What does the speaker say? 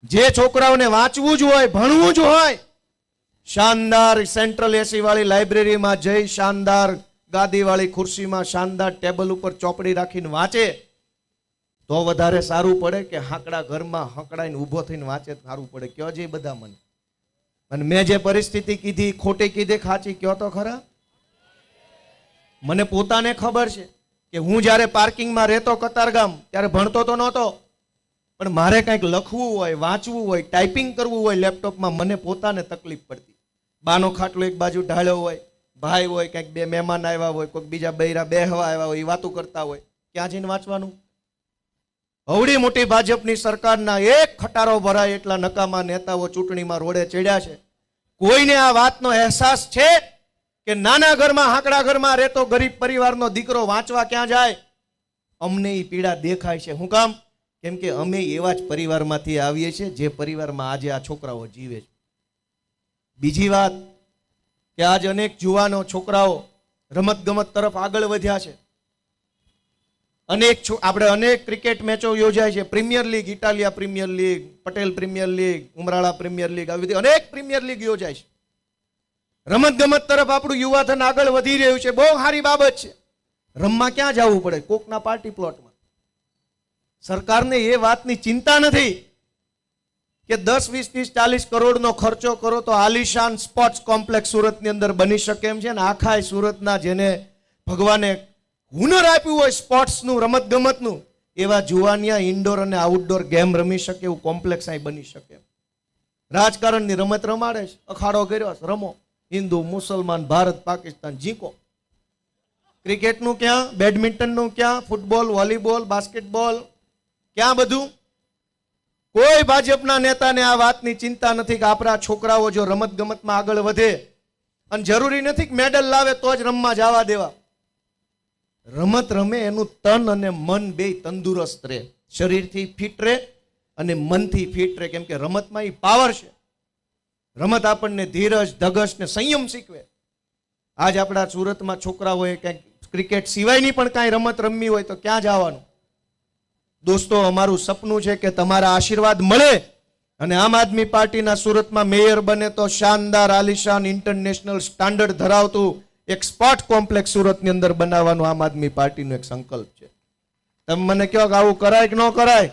જે છોકરાઓને વાંચવું જ હોય, ભણવું જ હોય, શાનદાર સેન્ટ્રલ એસી વાળી લાઇબ્રેરીમાં જઈ શાનદાર ગાદી વાળી ખુરશીમાં શાનદાર ટેબલ ઉપર ચોપડી રાખીને વાંચે તો વધારે સારું પડે કે હાંકડા ઘરમાં હંકડાઈને ઊભો થઈને વાંચે સારું પડે? કયો જે બધા મને. અને મેં જે પરિસ્થિતિ કીધી ખોટી કીધી ખાચી કયો તો ખરા. મને પોતાને ખબર છે કે હું જ્યારે પાર્કિંગમાં રહેતો કતારગામ ત્યારે ભણતો તો નહોતો, પણ મારે કંઈક લખવું હોય, વાંચવું હોય, ટાઈપિંગ કરવું હોય લેપટોપમાં, મને પોતાને તકલીફ પડતી. બાનો ખાટલો એક બાજુ ઢાળ્યો હોય, ભાઈ હોય, કંઈક બે મહેમાન આવ્યા હોય, કોઈક બીજા બૈરા બેહવા આવ્યા હોય, એ વાતો કરતા હોય, ક્યાં જઈને વાંચવાનું? અવડી મોટી ભાજપની સરકારના એક ખટારો ભરાય એટલા નકામા નેતાઓ ચૂંટણીમાં રોડે ચડ્યા છે. કોઈને આ વાતનો અહેસાસ છે કે નાના ઘરમાં હાંકડા ઘરમાં રહેતો ગરીબ પરિવારનો દીકરો વાંચવા ક્યાં જાય? અમને એ પીડા દેખાય છે. શું કામ? કેમ કે અમે એવા જ પરિવારમાંથી આવીએ છીએ જે પરિવારમાં આજે આ છોકરાઓ જીવે છે. બીજી વાત કે આજ અનેક જુવાનો છોકરાઓ રમત ગમત તરફ આગળ વધ્યા છે. આપણે અનેક ક્રિકેટ મેચો યોજાય છે. Premier league, Italia premier league, Patel premier league, Umrala premier league, આવી બધી અનેક પ્રીમિયર લીગ યોજાય છે. રમત ગમત તરફ આપણું યુવાધન આગળ વધી રહ્યું છે. બહુ સારી બાબત છે. રમવા ક્યાં જવું પડે? કોકના પાર્ટી પ્લોટમાં. સરકારને એ વાતની ચિંતા નથી કે 10, 20, 30, 40 કરોડનો ખર્ચો કરો તો આલિશાન સ્પોર્ટ્સ કોમ્પ્લેક્સ સુરતની અંદર બની શકે એમ છે ને આખા સુરતના જેને ભગવાને હુનર આપ્યું હોય સ્પોર્ટ્સનું, રમત ગમતનું, એવા જુવાનિયા ઇન્ડોર અને આઉટડોર ગેમ રમી શકે એવું કોમ્પ્લેક્સ અહીં બની શકે. રાજકારણની રમત રમાડે છે, અખાડો કર્યો, રમો, હિન્દુ મુસલમાન ભારત પાકિસ્તાન જીકો. ક્રિકેટનું ક્યાં? બેડમિન્ટનનું ક્યાં? ફૂટબોલ, વોલીબોલ, બાસ્કેટબોલ ક્યાં? બધું. કોઈ ભાજપના નેતાને આ વાતની ચિંતા નથી કે આપણા છોકરાઓ જો રમત ગમતમાં આગળ વધે, અને જરૂરી નથી કે મેડલ લાવે તો જ રમવા જવા દેવા. રમત રમે એનું તન અને મન બે તંદુરસ્ત રહે, શરીરથી ફિટ રહે અને મનથી ફિટ રહે. કેમ કે રમતમાં એ પાવર છે. રમત આપણને ધીરજ, ધગશ ને સંયમ શીખવે. આજ આપણા સુરતમાં છોકરાઓએ ક્યાંક ક્રિકેટ સિવાયની પણ કાંઈ રમત રમવી હોય તો ક્યાં જવાનું? દોસ્તો, અમારું સપનું છે કે તમારા આશીર્વાદ મળે અને આમ આદમી પાર્ટીના સુરતમાં મેયર બને તો શાનદાર આલિશાન ઇન્ટરનેશનલ સ્ટાન્ડર્ડ ધરાવતું એક સ્પોર્ટ કોમ્પ્લેક્સ સુરતની અંદર બનાવવાનું આમ આદમી પાર્ટીનો એક સંકલ્પ છે. તમે મને કહો કે આવું કરાય કે ન કરાય?